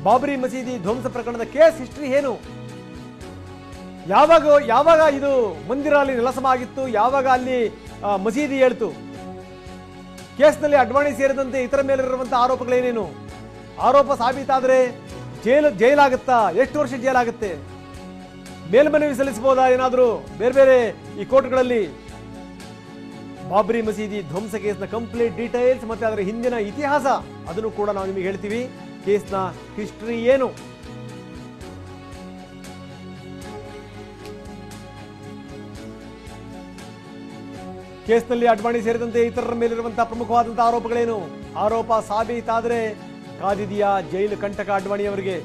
ಬಾಬರಿ ಮಸೀದಿ ಧ್ವಂಸ ಪ್ರಕರಣದ ಕೇಸ್ ಹಿಸ್ಟ್ರಿ ಏನು, ಯಾವಾಗ ಇದು ಮಂದಿರ ಅಲ್ಲಿ ನೆಲಸಮ ಆಗಿತ್ತು, ಯಾವಾಗ ಅಲ್ಲಿ ಮಸೀದಿ ಹೇಳ್ತು, ಕೇಸ್ನಲ್ಲಿ ಅಡ್ವಾಣಿ ಸೇರಿದಂತೆ ಇತರ ಮೇಲಿರುವಂತಹ ಆರೋಪಗಳೇನೇನು, ಆರೋಪ ಸಾಬೀತಾದ್ರೆ ಜೈಲಾಗುತ್ತಾ, ಎಷ್ಟು ವರ್ಷ ಜೈಲಾಗುತ್ತೆ, ಮೇಲ್ಮನವಿ ಸಲ್ಲಿಸಬಹುದಾ ಏನಾದರೂ ಬೇರೆ ಬೇರೆ ಈ ಕೋರ್ಟ್ಗಳಲ್ಲಿ. ಬಾಬರಿ ಮಸೀದಿ ಧ್ವಂಸ ಕೇಸ್ನ ಕಂಪ್ಲೀಟ್ ಡೀಟೇಲ್ಸ್ ಮತ್ತೆ ಅದರ ಹಿಂದಿನ ಇತಿಹಾಸ ಅದನ್ನು ಕೂಡ ನಾವು ನಿಮಗೆ ಹೇಳ್ತೀವಿ. ಕೇಸ್ನ ಹಿಸ್ಟ್ರಿ ಏನು, ಕೇಸ್ನಲ್ಲಿ ಅಡ್ವಾಣಿ ಸೇರಿದಂತೆ ಇತರರ ಮೇಲಿರುವಂತಹ ಪ್ರಮುಖವಾದಂತಹ ಆರೋಪಗಳೇನು, ಆರೋಪ ಸಾಬೀತಾದರೆ ಕಾದಿದೆಯಾ ಜೈಲು ಕಂಟಕ ಅಡ್ವಾಣಿಯವರಿಗೆ.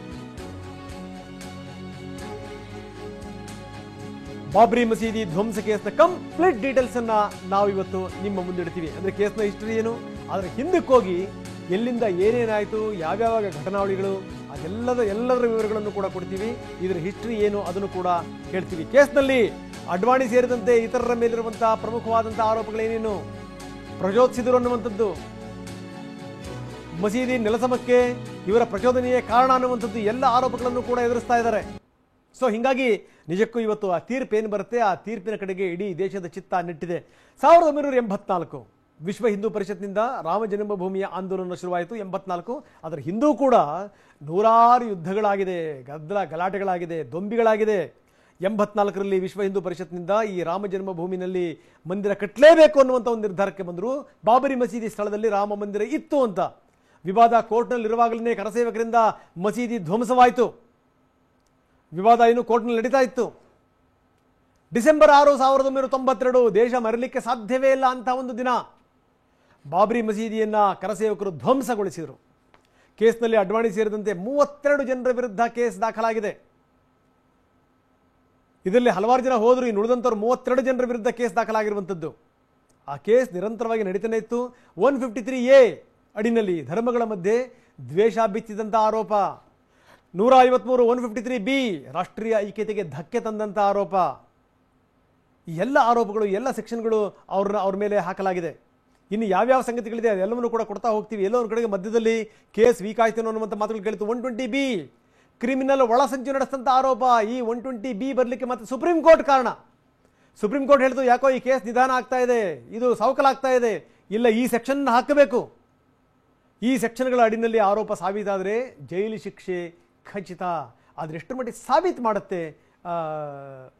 ಬಾಬರಿ ಮಸೀದಿ ಧ್ವಂಸ ಕೇಸ್ನ ಕಂಪ್ಲೀಟ್ ಡೀಟೇಲ್ಸ್ ಅನ್ನ ನಾವು ಇವತ್ತು ನಿಮ್ಮ ಮುಂದಿಡ್ತೀವಿ. ಅಂದ್ರೆ ಕೇಸ್ನ ಹಿಸ್ಟ್ರಿ ಏನು, ಅದರ ಹಿಂದಕ್ಕೆ ಹೋಗಿ ಎಲ್ಲಿಂದ ಏನೇನಾಯಿತು, ಯಾವ್ಯಾವ ಘಟನಾವಳಿಗಳು, ಎಲ್ಲದರ ವಿವರಗಳನ್ನು ಕೂಡ ಕೊಡ್ತೀವಿ. ಇದರ ಹಿಸ್ಟ್ರಿ ಏನು ಅದನ್ನು ಕೂಡ ಹೇಳ್ತೀವಿ. ಕೇಸ್ನಲ್ಲಿ ಅಡ್ವಾಣಿ ಸೇರಿದಂತೆ ಇತರರ ಮೇಲಿರುವಂತಹ ಪ್ರಮುಖವಾದಂತಹ ಆರೋಪಗಳೇನೇನು, ಪ್ರಚೋದಿಸಿದರು ಅನ್ನುವಂಥದ್ದು, ಮಸೀದಿ ನೆಲಸಮಕ್ಕೆ ಇವರ ಪ್ರಚೋದನೆಯೇ ಕಾರಣ ಅನ್ನುವಂಥದ್ದು ಎಲ್ಲ ಆರೋಪಗಳನ್ನು ಕೂಡ ಎದುರಿಸ್ತಾ ಇದ್ದಾರೆ. ಸೊ ಹೀಗಾಗಿ ನಿಜಕ್ಕೂ ಇವತ್ತು ಆ ತೀರ್ಪು ಏನು ಬರುತ್ತೆ, ಆ ತೀರ್ಪಿನ ಕಡೆಗೆ ಇಡೀ ದೇಶದ ಚಿತ್ತ ನೆಟ್ಟಿದೆ. 1984 ವಿಶ್ವ ಹಿಂದೂ ಪರಿಷತ್ನಿಂದ ರಾಮ ಜನ್ಮಭೂಮಿಯ ಆಂದೋಲನ ಶುರುವಾಯಿತು. 84 ಅದರ ಹಿಂದೂ ಕೂಡ ನೂರಾರು ಯುದ್ಧಗಳಾಗಿದೆ, ಗಲಾಟೆಗಳಾಗಿದೆ, ದೊಂಬಿಗಳಾಗಿದೆ. 84ರಲ್ಲಿ ವಿಶ್ವ ಹಿಂದೂ ಪರಿಷತ್ನಿಂದ ಈ ರಾಮ ಜನ್ಮಭೂಮಿನಲ್ಲಿ ಮಂದಿರ ಕಟ್ಟಲೇಬೇಕು ಅನ್ನುವಂಥ ಒಂದು ನಿರ್ಧಾರಕ್ಕೆ ಬಂದರು. ಬಾಬರಿ ಮಸೀದಿ ಸ್ಥಳದಲ್ಲಿ ರಾಮ ಮಂದಿರ ಇತ್ತು ಅಂತ ವಿವಾದ ಕೋರ್ಟ್ನಲ್ಲಿರುವಾಗಲೇ ಕರಸೇವಕರಿಂದ ಮಸೀದಿ ಧ್ವಂಸವಾಯಿತು. ವಿವಾದ ಇನ್ನು ಕೋರ್ಟ್ನಲ್ಲಿ ನಡೀತಾ ಇತ್ತು. ಡಿಸೆಂಬರ್ 6, 1992 ದೇಶ ಮರಲಿಕ್ಕೆ ಸಾಧ್ಯವೇ ಇಲ್ಲ ಅಂತ ಒಂದು ದಿನ ಬಾಬರಿ ಮಸೀದಿಯನ್ನ ಕರಸೇವಕರು ಧ್ವಂಸಗೊಳಿಸಿದರು. ಕೇಸ್ನಲ್ಲಿ ಅಡ್ವಾಣಿ ಸೇರಿದಂತೆ 32 ಜನರ ವಿರುದ್ಧ ಕೇಸ್ ದಾಖಲಾಗಿದೆ. ಇದರಲ್ಲಿ ಹಲವಾರು ಜನ ಹೋದರು, ಇನ್ನು ಉಳಿದಂಥವ್ರು 32 ಜನರ ವಿರುದ್ಧ ಕೇಸ್ ದಾಖಲಾಗಿರುವಂಥದ್ದು. ಆ ಕೇಸ್ ನಿರಂತರವಾಗಿ ನಡೀತಾನೆ ಇತ್ತು. 153A ಅಡಿನಲ್ಲಿ ಧರ್ಮಗಳ ಮಧ್ಯೆ ದ್ವೇಷ ಬಿತ್ತಿದಂಥ ಆರೋಪ, 153 153B ರಾಷ್ಟ್ರೀಯ ಐಕ್ಯತೆಗೆ ಧಕ್ಕೆ ತಂದಂಥ ಆರೋಪ, ಈ ಎಲ್ಲ ಆರೋಪಗಳು, ಎಲ್ಲ ಸೆಕ್ಷನ್ಗಳು ಅವ್ರ ಮೇಲೆ ಹಾಕಲಾಗಿದೆ. ಇನ್ನು ಯಾವ್ಯಾವ ಸಂಗತಿಗಳಿದೆ ಅದೆಲ್ಲವನ್ನೂ ಕೂಡ ಕೊಡ್ತಾ ಹೋಗ್ತೀವಿ. ಎಲ್ಲೋ ಒಂದು ಕಡೆಗೆ ಮಧ್ಯದಲ್ಲಿ ಕೇಸ್ ವೀಕ್ ಆಯ್ತು ಅನ್ನುವಂಥ ಮಾತುಗಳು ಕೇಳಿತು. 120B ಕ್ರಿಮಿನಲ್ ಒಳಸಂಚು ನಡೆಸಿದಂಥ ಆರೋಪ. ಈ 120B ಬರಲಿಕ್ಕೆ ಮತ್ತೆ ಸುಪ್ರೀಂ ಕೋರ್ಟ್ ಕಾರಣ. ಸುಪ್ರೀಂ ಕೋರ್ಟ್ ಹೇಳ್ತು ಯಾಕೋ ಈ ಕೇಸ್ ನಿಧಾನ ಆಗ್ತಾ ಇದೆ, ಇದು ಸವಕಲಾಗ್ತಾ ಇದೆ, ಇಲ್ಲ ಈ ಸೆಕ್ಷನ್ ಹಾಕಬೇಕು. ಈ ಸೆಕ್ಷನ್ಗಳ ಅಡಿನಲ್ಲಿ ಆರೋಪ ಸಾಬೀತಾದರೆ ಜೈಲು ಶಿಕ್ಷೆ ಖಚಿತ. ಆದರೆ ಎಷ್ಟು ಮಟ್ಟಿಗೆ ಸಾಬೀತು ಮಾಡುತ್ತೆ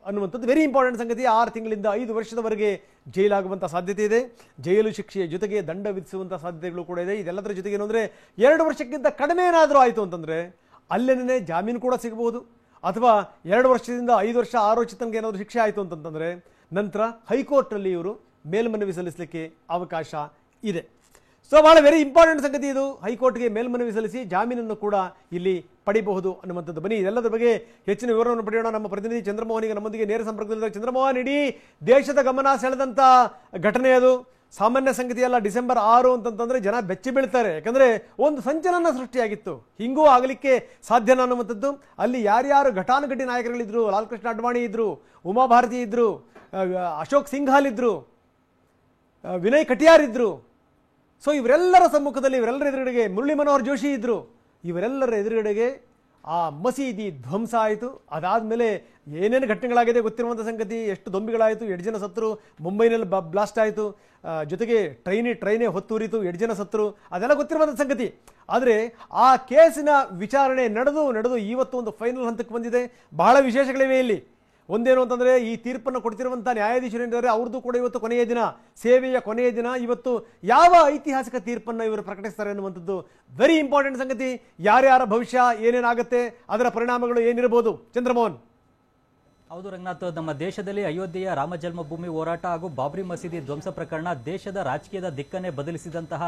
ಅನ್ನುವಂಥದ್ದು ವೆರಿ ಇಂಪಾರ್ಟೆಂಟ್ ಸಂಗತಿ. 6 ತಿಂಗಳಿಂದ 5 ವರ್ಷದವರೆಗೆ ಜೈಲಾಗುವಂಥ ಸಾಧ್ಯತೆ ಇದೆ. ಜೈಲು ಶಿಕ್ಷೆಯ ಜೊತೆಗೆ ದಂಡ ವಿಧಿಸುವಂಥ ಸಾಧ್ಯತೆಗಳು ಕೂಡ ಇದೆ. ಇದೆಲ್ಲದರ ಜೊತೆಗೆ ಏನು ಅಂದರೆ 2 ವರ್ಷಕ್ಕಿಂತ ಕಡಿಮೆ ಏನಾದರೂ ಆಯಿತು ಅಂತಂದರೆ ಅಲ್ಲೇನೇ ಜಾಮೀನು ಕೂಡ ಸಿಗಬಹುದು. ಅಥವಾ 2 ವರ್ಷದಿಂದ 5 ವರ್ಷ 6 ವರ್ಷ ತನಕ ಏನಾದರೂ ಶಿಕ್ಷೆ ಆಯಿತು ಅಂತಂತಂದರೆ ನಂತರ ಹೈಕೋರ್ಟ್ನಲ್ಲಿ ಇವರು ಮೇಲ್ಮನವಿ ಸಲ್ಲಿಸಲಿಕ್ಕೆ ಅವಕಾಶ ಇದೆ. ಸೊ ಬಹಳ ವೆರಿ ಇಂಪಾರ್ಟೆಂಟ್ ಸಂಗತಿ ಇದು. ಹೈಕೋರ್ಟ್ಗೆ ಮೇಲ್ಮನವಿ ಸಲ್ಲಿಸಿ ಜಾಮೀನನ್ನು ಕೂಡ ಇಲ್ಲಿ ಪಡಿಬಹುದು ಅನ್ನುವಂಥದ್ದು. ಬನ್ನಿ ಇದೆಲ್ಲದರ ಬಗ್ಗೆ ಹೆಚ್ಚಿನ ವಿವರವನ್ನು ಪಡೆಯೋಣ. ನಮ್ಮ ಪ್ರತಿನಿಧಿ ಚಂದ್ರಮೋಹನ್ ಈಗ ನಮ್ಮೊಂದಿಗೆ ನೇರ ಸಂಪರ್ಕದಲ್ಲಿದ್ದಾರೆ. ಚಂದ್ರಮೋಹನ್, ಇಡೀ ದೇಶದ ಗಮನ ಸೆಳೆದಂಥ ಘಟನೆ ಅದು. ಸಾಮಾನ್ಯ ಸಂಗತಿ ಅಲ್ಲ. ಡಿಸೆಂಬರ್ 6 ಅಂತಂತಂದ್ರೆ ಜನ ಬೆಚ್ಚಿ ಬೀಳ್ತಾರೆ. ಯಾಕಂದ್ರೆ ಒಂದು ಸಂಚಲನ ಸೃಷ್ಟಿಯಾಗಿತ್ತು. ಹಿಂಗೂ ಆಗಲಿಕ್ಕೆ ಸಾಧ್ಯನಾ ಅನ್ನುವಂಥದ್ದು. ಅಲ್ಲಿ ಯಾರ್ಯಾರು ಘಟಾನುಘಟಿ ನಾಯಕರುಗಳಿದ್ರು, ಲಾಲ್ ಕೃಷ್ಣ ಅಡ್ವಾಣಿ ಇದ್ರು, ಉಮಾ ಭಾರತಿ ಇದ್ರು, ಅಶೋಕ್ ಸಿಂಘಾಲ್ ಇದ್ರು, ವಿನಯ್ ಕಟಿಯಾರ್ ಇದ್ರು. ಸೊ ಇವರೆಲ್ಲರ ಸಮ್ಮುಖದಲ್ಲಿ, ಇವರೆಲ್ಲರ ಎದುರುಗಡೆಗೆ ಮುರಳಿ ಮನೋಹರ್ ಜೋಶಿ ಇದ್ರು. ಇವರೆಲ್ಲರ ಎದುರುಗಡೆಗೆ ಆ ಮಸೀದಿ ಧ್ವಂಸ ಆಯಿತು. ಅದಾದಮೇಲೆ ಏನೇನು ಘಟನೆಗಳಾಗಿದೆ ಗೊತ್ತಿರುವಂಥ ಸಂಗತಿ. ಎಷ್ಟು ದೊಂಬಿಗಳಾಯಿತು, 2 ಜನ ಸತ್ತರು. ಮುಂಬೈನಲ್ಲಿ ಬ್ಲಾಸ್ಟ್ ಆಯಿತು, ಜೊತೆಗೆ ಟ್ರೈನೇ ಹೊತ್ತೂರಿತು, 2 ಜನ ಸತ್ತರು. ಅದೆಲ್ಲ ಗೊತ್ತಿರುವಂಥ ಸಂಗತಿ. ಆದರೆ ಆ ಕೇಸಿನ ವಿಚಾರಣೆ ನಡೆದು ಇವತ್ತು ಒಂದು ಫೈನಲ್ ಹಂತಕ್ಕೆ ಬಂದಿದೆ. ಬಹಳ ವಿಶೇಷಗಳಿವೆ ಇಲ್ಲಿ. ಒಂದೇನು ಅಂತಂದರೆ ಈ ತೀರ್ಪನ್ನು ಕೊಡ್ತಿರುವಂಥ ನ್ಯಾಯಾಧೀಶರು ಏನಿದ್ದಾರೆ ಅವ್ರದ್ದು ಕೂಡ ಇವತ್ತು ಕೊನೆಯ ದಿನ, ಸೇವೆಯ ಕೊನೆಯ ದಿನ. ಇವತ್ತು ಯಾವ ಐತಿಹಾಸಿಕ ತೀರ್ಪನ್ನು ಇವರು ಪ್ರಕಟಿಸ್ತಾರೆ ಅನ್ನುವಂಥದ್ದು ವೆರಿ ಇಂಪಾರ್ಟೆಂಟ್ ಸಂಗತಿ. ಯಾರ್ಯಾರ ಭವಿಷ್ಯ ಏನೇನಾಗುತ್ತೆ, ಅದರ ಪರಿಣಾಮಗಳು ಏನಿರಬಹುದು. ಚಂದ್ರಮೋಹನ್. ಹೌದು ರಂಗನಾಥ್, ನಮ್ಮ ದೇಶದಲ್ಲಿ ಅಯೋಧ್ಯೆಯ ರಾಮ ಜನ್ಮಭೂಮಿ ಹೋರಾಟ ಹಾಗೂ ಬಾಬ್ರಿ ಮಸೀದಿ ಧ್ವಂಸ ಪ್ರಕರಣ ದೇಶದ ರಾಜಕೀಯದ ದಿಕ್ಕನ್ನೇ ಬದಲಿಸಿದಂತಹ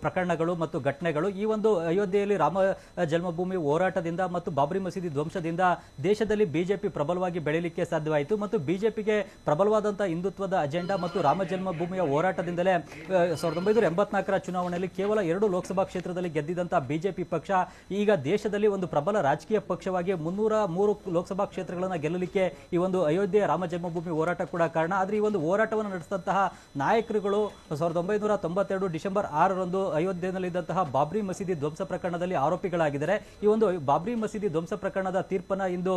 ಪ್ರಕರಣಗಳು ಮತ್ತು ಘಟನೆಗಳು. ಈ ಒಂದು ಅಯೋಧ್ಯೆಯಲ್ಲಿ ರಾಮ ಜನ್ಮಭೂಮಿ ಹೋರಾಟದಿಂದ ಮತ್ತು ಬಾಬ್ರಿ ಮಸೀದಿ ಧ್ವಂಸದಿಂದ ದೇಶದಲ್ಲಿ ಬಿಜೆಪಿ ಪ್ರಬಲವಾಗಿ ಬೆಳೆಯಲಿಕ್ಕೆ ಸಾಧ್ಯವಾಯಿತು. ಮತ್ತು ಬಿಜೆಪಿಗೆ ಪ್ರಬಲವಾದಂತಹ ಹಿಂದುತ್ವದ ಅಜೆಂಡಾ ಮತ್ತು ರಾಮ ಜನ್ಮಭೂಮಿಯ ಹೋರಾಟದಿಂದಲೇ 1984ರ ಚುನಾವಣೆಯಲ್ಲಿ ಕೇವಲ 2 ಲೋಕಸಭಾ ಕ್ಷೇತ್ರದಲ್ಲಿ ಗೆದ್ದಿದ್ದಂತಹ ಬಿಜೆಪಿ ಪಕ್ಷ ಈಗ ದೇಶದಲ್ಲಿ ಒಂದು ಪ್ರಬಲ ರಾಜಕೀಯ ಪಕ್ಷವಾಗಿ 303 ಲೋಕಸಭಾ ಕ್ಷೇತ್ರಗಳನ್ನು ಗೆಲ್ಲಲಿಕ್ಕೆ ಈ ಒಂದು ಅಯೋಧ್ಯೆಯ ರಾಮ ಜನ್ಮಭೂಮಿ ಹೋರಾಟ ಕೂಡ ಕಾರಣ. ಆದರೆ ಈ ಒಂದು ಹೋರಾಟವನ್ನು ನಡೆಸಿದಂತಹ ನಾಯಕರುಗಳು 1992 ಡಿಸೆಂಬರ್ 6ರಂದು ಅಯೋಧ್ಯೆಯಲ್ಲಿದ್ದಂತಹ ಬಾಬ್ರಿ ಮಸೀದಿ ಧ್ವಂಸ ಪ್ರಕರಣದಲ್ಲಿ ಆರೋಪಿಗಳಾಗಿದ್ದಾರೆ. ಈ ಒಂದು ಬಾಬ್ರಿ ಮಸೀದಿ ಧ್ವಂಸ ಪ್ರಕರಣದ ತೀರ್ಪನ್ನ ಇಂದು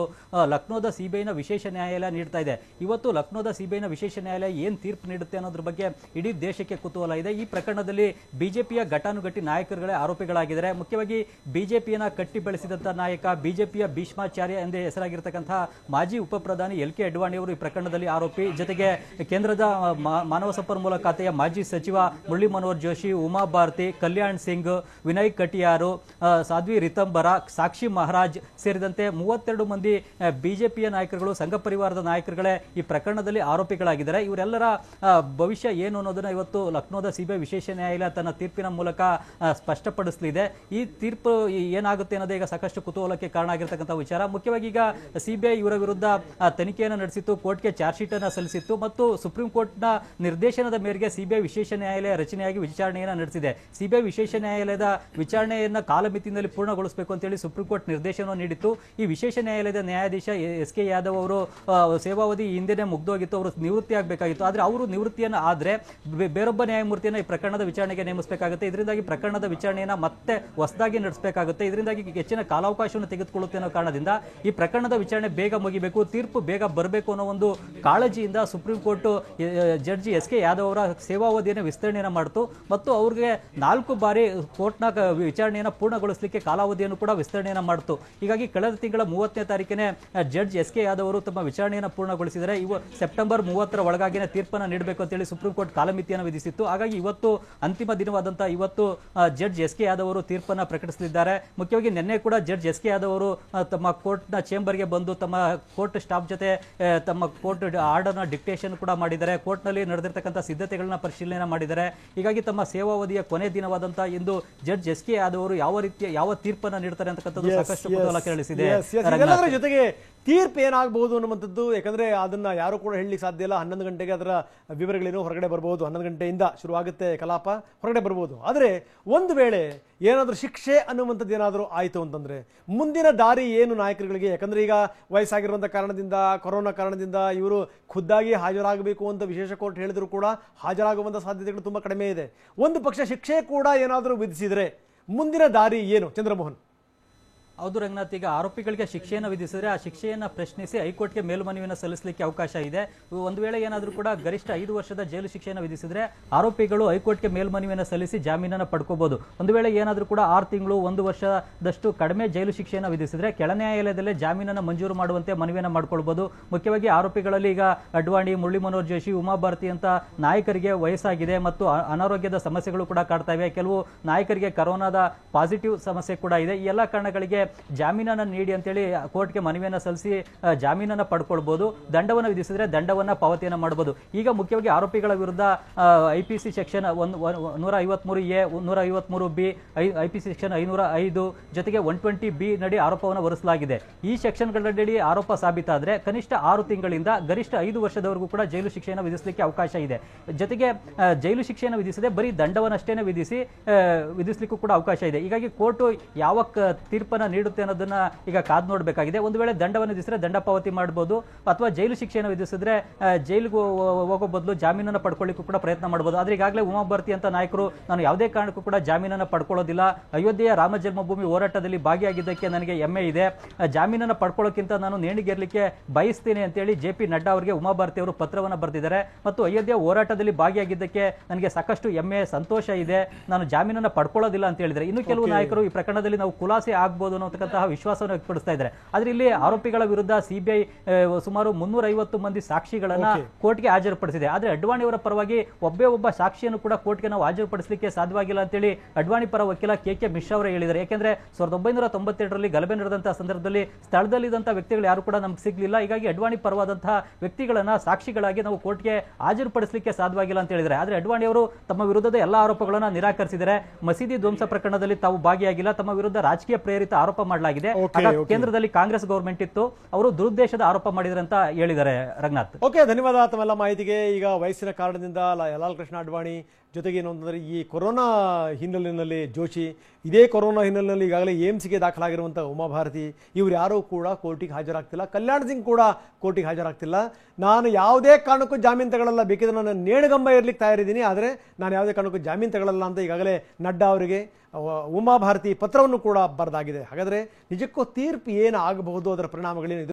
ಲಕ್ನೋದ ಸಿಬಿಐನ ವಿಶೇಷ ನ್ಯಾಯಾಲಯ ನೀಡ್ತಾ ಇದೆ. ಇವತ್ತು ಲಕ್ನೋದ ಸಿಬಿಐನ ವಿಶೇಷ ನ್ಯಾಯಾಲಯ ಏನ್ ತೀರ್ಪು ನೀಡುತ್ತೆ ಅನ್ನೋದ್ರ ಬಗ್ಗೆ ಇಡೀ ದೇಶಕ್ಕೆ ಕುತೂಹಲ ಇದೆ. ಈ ಪ್ರಕರಣದಲ್ಲಿ ಬಿಜೆಪಿಯ ಘಟಾನುಘಟಿ ನಾಯಕರುಗಳೇ ಆರೋಪಿಗಳಾಗಿದ್ದಾರೆ. ಮುಖ್ಯವಾಗಿ ಬಿಜೆಪಿಯನ್ನ ಕಟ್ಟಿ ಬೆಳೆಸಿದಂತಹ ನಾಯಕ, ಬಿಜೆಪಿಯ ಭೀಷ್ಮಾಚಾರ್ಯ ಎಂದೇ ಹೆಸರಾಗಿರ್ತಕ್ಕಂತಹ ಮಾಜಿ ಉಪ ಪ್ರಧಾನಿ LK ಅಡ್ವಾಣಿ ಅವರು ಈ ಪ್ರಕರಣದಲ್ಲಿ ಆರೋಪಿ. ಜೊತೆಗೆ ಕೇಂದ್ರದ ಮಾನವ ಸಂಪನ್ಮೂಲ ಖಾತೆಯ ಮಾಜಿ ಸಚಿವ ಮುರಳಿ ಮನೋಹರ್ ಜೋಶಿ, ಉಮಾ ಭಾರತಿ, ಕಲ್ಯಾಣ್ ಸಿಂಗ್, ವಿನಯ್ ಕಟಿಯಾರು, ಸಾಧ್ವಿ ರಿತಂಬರ, ಸಾಕ್ಷಿ ಮಹಾರಾಜ್ ಸೇರಿದಂತೆ 32 ಮಂದಿ ಬಿಜೆಪಿಯ ನಾಯಕರುಗಳು, ಸಂಘ ಪರಿವಾರದ ನಾಯಕರುಗಳೇ ಈ ಪ್ರಕರಣದಲ್ಲಿ ಆರೋಪಿಗಳಾಗಿದ್ದಾರೆ. ಇವರೆಲ್ಲರ ಭವಿಷ್ಯ ಏನು ಅನ್ನೋದನ್ನ ಇವತ್ತು ಲಕ್ನೋದ ಸಿಬಿಐ ವಿಶೇಷ ನ್ಯಾಯಾಲಯ ತನ್ನ ತೀರ್ಪಿನ ಮೂಲಕ ಸ್ಪಷ್ಟಪಡಿಸಲಿದೆ. ಈ ತೀರ್ಪು ಏನಾಗುತ್ತೆ ಅನ್ನೋದೇ ಈಗ ಸಾಕಷ್ಟು ಕುತೂಹಲಕ್ಕೆ ಕಾರಣ ಆಗಿರತಕ್ಕಂಥ ವಿಚಾರ. ಮುಖ್ಯವಾಗಿ ಈಗ ಸಿಬಿಐ ಇವರ ವಿರುದ್ಧ ತನಿಖೆಯನ್ನು ನಡೆಸಿತ್ತು, ಕೋರ್ಟ್ಗೆ ಚಾರ್ಜ್ ಶೀಟ್ ಅನ್ನು ಸಲ್ಲಿಸಿತ್ತು ಮತ್ತು ಸುಪ್ರೀಂ ಕೋರ್ಟ್ನ ನಿರ್ದೇಶನದ ಮೇರೆಗೆ ಸಿಬಿಐ ವಿಶೇಷ ನ್ಯಾಯಾಲಯ ರಚನೆಯಾಗಿ ವಿಚಾರಣೆಯನ್ನು ನಡೆಸಿದೆ. ಸಿಬಿಐ ವಿಶೇಷ ನ್ಯಾಯಾಲಯದ ವಿಚಾರಣೆಯನ್ನ ಕಾಲಮಿತಿಯಲ್ಲಿ ಪೂರ್ಣಗೊಳಿಸಬೇಕು ಅಂತೇಳಿ ಸುಪ್ರೀಂ ಕೋರ್ಟ್ ನಿರ್ದೇಶನವನ್ನು ನೀಡಿತ್ತು. ಈ ವಿಶೇಷ ನ್ಯಾಯಾಲಯದ ನ್ಯಾಯಾಧೀಶ SK ಯಾದವ್ ಅವರು ಸೇವಾವಧಿ ಹಿಂದೆನೇ ಮುಗ್ದೋಗಿತ್ತು, ಅವರು ನಿವೃತ್ತಿ ಆಗಬೇಕಾಗಿತ್ತು. ಆದರೆ ಅವರು ನಿವೃತ್ತಿಯನ್ನು ಆದ್ರೆ ಬೇರೊಬ್ಬ ನ್ಯಾಯಮೂರ್ತಿಯನ್ನು ಈ ಪ್ರಕರಣದ ವಿಚಾರಣೆಗೆ ನೇಮಿಸಬೇಕಾಗುತ್ತೆ. ಇದರಿಂದಾಗಿ ಪ್ರಕರಣದ ವಿಚಾರಣೆಯನ್ನ ಮತ್ತೆ ಹೊಸದಾಗಿ ನಡೆಸಬೇಕಾಗುತ್ತೆ. ಇದರಿಂದಾಗಿ ಹೆಚ್ಚಿನ ಕಾಲಾವಕಾಶವನ್ನು ತೆಗೆದುಕೊಳ್ಳುತ್ತೆ ಅನ್ನೋ ಕಾರಣದಿಂದ ಈ ಪ್ರಕರಣದ ವಿಚಾರಣೆ ಬೇಗ ಮುಗಿಬೇಕು, ತೀರ್ಪು ಬೇಗ ಬರಬೇಕು ಅನ್ನೋ ಒಂದು ಕಾಳಜಿಯಿಂದ ಸುಪ್ರೀಂ ಕೋರ್ಟ್ ಜಡ್ಜಿ SK ಯಾದವ್ ಅವರ ಸೇವಾವಧಿಯನ್ನು ವಿಸ್ತರಣೆಯನ್ನು ಮಾಡಿತು ಮತ್ತು ಅವ್ರಿಗೆ 4 ಬಾರಿ ಕೋರ್ಟ್ನ ವಿಚಾರಣೆಯನ್ನು ಪೂರ್ಣಗೊಳಿಸಲಿಕ್ಕೆ ಕಾಲಾವಧಿಯನ್ನು ಕೂಡ ವಿಸ್ತರಣೆಯನ್ನು ಮಾಡಿತು. ಹೀಗಾಗಿ ಕಳೆದ ತಿಂಗಳ 30ನೇ ತಾರೀಕಿನೇ ಜಡ್ಜ್ SK ಯಾದವ್ ಅವರು ತಮ್ಮ ವಿಚಾರಣೆಯನ್ನು ಪೂರ್ಣಗೊಳಿಸಿದರೆ ಸೆಪ್ಟೆಂಬರ್ 30ರ ಒಳಗಾಗಿನೇ ತೀರ್ಪನ್ನು ನೀಡಬೇಕು ಅಂತೇಳಿ ಸುಪ್ರೀಂ ಕೋರ್ಟ್ ಕಾಲಮಿತಿಯನ್ನು ವಿಧಿಸಿತ್ತು. ಹಾಗಾಗಿ ಇವತ್ತು ಅಂತಿಮ ದಿನವಾದಂತಹ ಇವತ್ತು ಜಡ್ಜ್ SK ಯಾದವ್ ಅವರು ತೀರ್ಪನ್ನು ಪ್ರಕಟಿಸಲಿದ್ದಾರೆ. ಮುಖ್ಯವಾಗಿ ನಿನ್ನೆ ಕೂಡ ಜಡ್ಜ್ SK ಯಾದವ್ ಅವರು ತಮ್ಮ ಕೋರ್ಟ್ನ ಚೇಂಬರ್ಗೆ ಬಂದು ತಮ್ಮ ಕೋರ್ಟ್ ಸ್ಟಾಫ್ ಜೊತೆ ತಮ್ಮ ಕೋರ್ಟ್ ಆರ್ಡರ್ನ ಡಿಕ್ಟೇಷನ್ ಕೂಡ ಮಾಡಿದ್ದಾರೆ. ಕೋರ್ಟ್ನಲ್ಲಿ ನಡೆದಿರ್ತಕ್ಕಂಥ ಸಿದ್ಧತೆಗಳನ್ನ ಪರಿಶೀಲನೆ ಮಾಡಿದ್ದಾರೆ. ಹೀಗಾಗಿ ತಮ್ಮ ಸೇವಾವಧಿಯ ಕೊನೆ ದಿನವಾದಂತಹ ಇಂದು ಜಡ್ಜ್ SK ಯಾದವ್ ಅವರು ಯಾವ ತೀರ್ಪನ್ನು ನೀಡ್ತಾರೆ ಅಂತಕ್ಕಂಥದ್ದು ಸಾಕಷ್ಟು ಕುತೂಹಲ ಕೆರಳಿಸಿದೆ. ಜೊತೆಗೆ ತೀರ್ಪು ಏನಾಗಬಹುದು ಅನ್ನುವಂಥದ್ದು, ಯಾಕಂದ್ರೆ ಅದನ್ನ ಯಾರು ಕೂಡ ಹೇಳಲಿಕ್ಕೆ ಸಾಧ್ಯ ಇಲ್ಲ. 11 ಗಂಟೆಗೆ ಅದರ ವಿವರಗಳೇನು ಹೊರಗಡೆ ಬರ್ಬೋದು, 11 ಗಂಟೆಯಿಂದ ಶುರುವಾಗುತ್ತೆ ಕಲಾಪ, ಹೊರಗಡೆ ಬರ್ಬೋದು. ಆದರೆ ಒಂದು ವೇಳೆ ಏನಾದರೂ ಶಿಕ್ಷೆ ಅನ್ನುವಂಥದ್ದು ಏನಾದರೂ ಆಯಿತು ಅಂತಂದ್ರೆ ಮುಂದಿನ ದಾರಿ ಏನು ನಾಯಕರುಗಳಿಗೆ? ಯಾಕಂದ್ರೆ ಈಗ ವಯಸ್ಸಾಗಿರುವಂಥ ಕಾರಣದಿಂದ, ಕೊರೋನಾ ಕಾರಣದಿಂದ ಇವರು ಖುದ್ದಾಗಿ ಹಾಜರಾಗಬೇಕು ಅಂತ ವಿಶೇಷ ಕೋರ್ಟ್ ಹೇಳಿದ್ರು ಕೂಡ ಹಾಜರಾಗುವಂಥ ಸಾಧ್ಯತೆಗಳು ತುಂಬ ಕಡಿಮೆ ಇದೆ. ಒಂದು ಪಕ್ಷ ಶಿಕ್ಷೆ ಕೂಡ ಏನಾದರೂ ವಿಧಿಸಿದರೆ ಮುಂದಿನ ದಾರಿ ಏನು ಚಂದ್ರಮೋಹನ್? ಹೌದು ರಂಗನಾಥ್, ಈಗ ಆರೋಪಿಗಳಿಗೆ ಶಿಕ್ಷೆಯನ್ನು ವಿಧಿಸಿದ್ರೆ ಆ ಶಿಕ್ಷೆಯನ್ನು ಪ್ರಶ್ನಿಸಿ ಹೈಕೋರ್ಟ್ಗೆ ಮೇಲ್ಮನವಿಯನ್ನು ಸಲ್ಲಿಸಲಿಕ್ಕೆ ಅವಕಾಶ ಇದೆ. ಒಂದು ವೇಳೆ ಏನಾದರೂ ಕೂಡ ಗರಿಷ್ಠ 5 ವರ್ಷದ ಜೈಲು ಶಿಕ್ಷೆಯನ್ನು ವಿಧಿಸಿದ್ರೆ ಆರೋಪಿಗಳು ಹೈಕೋರ್ಟ್ಗೆ ಮೇಲ್ಮನವಿಯನ್ನು ಸಲ್ಲಿಸಿ ಜಾಮೀನನ್ನು ಪಡ್ಕೋಬಹುದು. ಒಂದು ವೇಳೆ ಏನಾದರೂ ಕೂಡ 6 ತಿಂಗಳು 1 ವರ್ಷದಷ್ಟು ಕಡಿಮೆ ಜೈಲು ಶಿಕ್ಷೆಯನ್ನು ವಿಧಿಸಿದ್ರೆ ಕೆಳ ನ್ಯಾಯಾಲಯದಲ್ಲೇ ಜಾಮೀನನ್ನು ಮಂಜೂರು ಮಾಡುವಂತೆ ಮನವಿಯನ್ನು ಮಾಡ್ಕೊಳ್ಬಹುದು. ಮುಖ್ಯವಾಗಿ ಆರೋಪಿಗಳಲ್ಲಿ ಈಗ ಅಡ್ವಾಣಿ, ಮುರಳಿ ಮನೋಹರ್ ಜೋಶಿ, ಉಮಾ ಭಾರತಿ ಅಂತ ನಾಯಕರಿಗೆ ವಯಸ್ಸಾಗಿದೆ ಮತ್ತು ಅನಾರೋಗ್ಯದ ಸಮಸ್ಯೆಗಳು ಕೂಡ ಕಾಡ್ತಾ ಇವೆ. ಕೆಲವು ನಾಯಕರಿಗೆ ಕರೋನಾದ ಪಾಸಿಟಿವ್ ಸಮಸ್ಯೆ ಕೂಡ ಇದೆ. ಈ ಎಲ್ಲ ಕಾರಣಗಳಿಗೆ ಜಾಮೀನನ್ನು ನೀಡಿ ಅಂತೇಳಿ ಕೋರ್ಟ್ಗೆ ಮನವಿಯನ್ನು ಸಲ್ಲಿಸಿ ಜಾಮೀನನ್ನು ಪಡ್ಕೊಳ್ಬಹುದು. ದಂಡವನ್ನು ವಿಧಿಸಿದ್ರೆ ದಂಡವನ್ನು ಪಾವತಿಯನ್ನು ಮಾಡಬಹುದು. ಈಗ ಮುಖ್ಯವಾಗಿ ಆರೋಪಿಗಳ ವಿರುದ್ಧ IPC section 153A, 153B, IPC section 505 ಜೊತೆಗೆ 120B ನಡಿ ಆರೋಪವನ್ನು ಹೊರಿಸಲಾಗಿದೆ. ಈ ಸೆಕ್ಷನ್ಗಳಡಿ ಆರೋಪ ಸಾಬೀತಾದ್ರೆ ಕನಿಷ್ಠ 6 ತಿಂಗಳಿಂದ ಗರಿಷ್ಠ 5 ವರ್ಷದವರೆಗೂ ಕೂಡ ಜೈಲು ಶಿಕ್ಷೆಯನ್ನು ವಿಧಿಸಲಿಕ್ಕೆ ಅವಕಾಶ ಇದೆ. ಜೊತೆಗೆ ಜೈಲು ಶಿಕ್ಷೆಯನ್ನು ವಿಧಿಸದೆ ಬರೀ ದಂಡವನ್ನಷ್ಟೇ ವಿಧಿಸಲಿಕ್ಕೂ ಕೂಡ ಅವಕಾಶ ಇದೆ. ಹೀಗಾಗಿ ಕೋರ್ಟ್ ಯಾವ ತೀರ್ಪನ್ನು ನೀಡುತ್ತೆ ಅನ್ನೋದನ್ನ ಈಗ ಕಾದು ನೋಡಬೇಕಾಗಿದೆ. ಒಂದು ವೇಳೆ ದಂಡವನ್ನು ವಿಧಿಸಿದ್ರೆ ದಂಡ ಪಾವತಿ ಮಾಡಬಹುದು, ಅಥವಾ ಜೈಲು ಶಿಕ್ಷೆಯನ್ನು ವಿಧಿಸಿದ್ರೆ ಜೈಲಿಗೆ ಹೋಗೋ ಬದಲು ಜಾಮೀನನ್ನು ಪಡ್ಕೊಳ್ಳಿಕ್ಕೂ ಕೂಡ ಪ್ರಯತ್ನ ಮಾಡಬಹುದು. ಆದ್ರೆ ಈಗಾಗಲೇ ಉಮಾ ಭಾರತಿ ಅಂತ ನಾಯಕರು ನಾನು ಯಾವುದೇ ಕಾರಣಕ್ಕೂ ಕೂಡ ಜಾಮೀನನ್ನು ಪಡ್ಕೊಳ್ಳೋದಿಲ್ಲ, ಅಯೋಧ್ಯೆಯ ರಾಮ ಜನ್ಮಭೂಮಿ ಹೋರಾಟದಲ್ಲಿ ಭಾಗಿಯಾಗಿದ್ದಕ್ಕೆ ನನಗೆ ಹೆಮ್ಮೆ ಇದೆ, ಜಾಮೀನನ್ನು ಪಡ್ಕೊಳ್ಳೋಕ್ಕಿಂತ ನಾನು ನೇಣಿಗೇರಲಿಕ್ಕೆ ಬಯಸ್ತೀನಿ ಅಂತೇಳಿ JP ನಡ್ಡಾ ಅವರಿಗೆ ಉಮಾ ಭಾರತಿ ಅವರು ಪತ್ರವನ್ನು ಬರೆದಿದ್ದಾರೆ. ಮತ್ತು ಅಯೋಧ್ಯೆ ಹೋರಾಟದಲ್ಲಿ ಭಾಗಿಯಾಗಿದ್ದಕ್ಕೆ ನನಗೆ ಸಾಕಷ್ಟು ಹೆಮ್ಮೆ, ಸಂತೋಷ ಇದೆ, ನಾನು ಜಾಮೀನನ್ನು ಪಡ್ಕೊಳ್ಳೋದಿಲ್ಲ ಅಂತ ಹೇಳಿದ್ದಾರೆ. ಇನ್ನು ಕೆಲವು ನಾಯಕರು ಈ ಪ್ರಕರಣದಲ್ಲಿ ನಾವು ಖುಲಾಸೆ ಆಗ್ಬೋದು ಅನ್ನತಕ್ಕಂತಹ ವಿಶ್ವಾಸವನ್ನು ವ್ಯಕ್ತಪಡಿಸ್ತಾ ಇದ್ದಾರೆ. ಆದ್ರೆ ಇಲ್ಲಿ ಆರೋಪಿಗಳ ವಿರುದ್ಧ ಸಿಬಿಐ ಸುಮಾರು 350 ಮಂದಿ ಸಾಕ್ಷಿಗಳನ್ನ ಕೋರ್ಟ್ಗೆ ಹಾಜರುಪಡಿಸಿದೆ. ಆದ್ರೆ ಅಡ್ವಾಣಿ ಅವರ ಪರವಾಗಿ ಒಬ್ಬ ಸಾಕ್ಷಿಯನ್ನು ಕೂಡ ಕೋರ್ಟ್ಗೆ ನಾವು ಹಾಜರುಪಡಿಸಲಿಕ್ಕೆ ಸಾಧ್ಯವಾಗಿಲ್ಲ ಅಂತೇಳಿ ಅಡ್ವಾಣಿ ಪರ ವಕೀಲ KK ಮಿಶ್ರಾ ಅವರು ಹೇಳಿದ್ದಾರೆ. ಯಾಕೆಂದ್ರೆ 1992ರಲ್ಲಿ ಗಲಭೆ ನಡೆದಂತಹ ಸಂದರ್ಭದಲ್ಲಿ ಸ್ಥಳದಲ್ಲಿದ್ದಂತಹ ವ್ಯಕ್ತಿಗಳು ಯಾರು ಕೂಡ ನಮ್ಗೆ ಸಿಗ್ಲಿಲ್ಲ. ಹೀಗಾಗಿ ಅಡ್ವಾಣಿ ಪರವಾದಂತಹ ವ್ಯಕ್ತಿಗಳನ್ನ ಸಾಕ್ಷಿಗಳಾಗಿ ನಾವು ಕೋರ್ಟ್ಗೆ ಹಾಜರುಪಡಿಸಲಿಕ್ಕೆ ಸಾಧ್ಯವಾಗಿಲ್ಲ ಅಂತ ಹೇಳಿದ್ದಾರೆ. ಆದ್ರೆ ಅಡ್ವಾಣಿ ಅವರು ತಮ್ಮ ವಿರುದ್ಧದ ಎಲ್ಲಾ ಆರೋಪಗಳನ್ನ ನಿರಾಕರಿಸಿದ್ದಾರೆ. ಮಸೀದಿ ಧ್ವಂಸ ಪ್ರಕರಣದಲ್ಲಿ ತಾವು ಭಾಗಿಯಾಗಿಲ್ಲ, ತಮ್ಮ ವಿರುದ್ಧ ರಾಜಕೀಯ ಪ್ರೇರಿತ ಆರೋಪ ಮಾಡಲಾಗಿದೆ, ಕೇಂದ್ರದಲ್ಲಿ ಕಾಂಗ್ರೆಸ್ ಗವರ್ಮೆಂಟ್ ಇತ್ತು, ಅವರು ದುರುದ್ದೇಶದ ಆರೋಪ ಮಾಡಿದ್ದಾರೆ ಅಂತ ಹೇಳಿದ್ದಾರೆ. ರಂಗನಾಥ್, ಓಕೆ, ಧನ್ಯವಾದ ತಮ್ಮೆಲ್ಲ ಮಾಹಿತಿಗೆ. ಈಗ ವಯಸ್ಸಿನ ಕಾರಣದಿಂದ ಲಾಲ್ ಕೃಷ್ಣ ಅಡ್ವಾಣಿ ಜೊತೆಗೆ ಏನು ಅಂತಂದರೆ ಈ ಕೊರೋನಾ ಹಿನ್ನೆಲೆಯಲ್ಲಿ ಜೋಶಿ, ಇದೇ ಕೊರೋನಾ ಹಿನ್ನೆಲೆಯಲ್ಲಿ ಈಗಾಗಲೇ ಏಮ್ಸ್ಗೆ ದಾಖಲಾಗಿರುವಂಥ ಉಮಾಭಾರತಿ, ಇವರು ಯಾರೂ ಕೂಡ ಕೋರ್ಟಿಗೆ ಹಾಜರಾಗ್ತಿಲ್ಲ. ಕಲ್ಯಾಣ್ ಸಿಂಗ್ ಕೂಡ ಕೋರ್ಟಿಗೆ ಹಾಜರಾಗ್ತಿಲ್ಲ. ನಾನು ಯಾವುದೇ ಕಾರಣಕ್ಕೂ ಜಾಮೀನು ತಗೊಳ್ಳಲ್ಲ, ಬೇಕಿದ್ರೆ ನಾನು ನೇಣುಗಂಬ ಇರ್ಲಿಕ್ಕೆ ತಯಾರಿದ್ದೀನಿ, ಆದರೆ ನಾನು ಯಾವುದೇ ಕಾರಣಕ್ಕೂ ಜಾಮೀನು ತಗೊಳ್ಳಲ್ಲ ಅಂತ ಈಗಾಗಲೇ ನಡ್ಡಾ ಅವರಿಗೆ ಉಮಾಭಾರತಿ ಪತ್ರವನ್ನು ಕೂಡ ಬರೆದಾಗಿದೆ. ಹಾಗಾದರೆ ನಿಜಕ್ಕೂ ತೀರ್ಪು ಏನು ಆಗಬಹುದು, ಅದರ ಪರಿಣಾಮಗಳೇನು?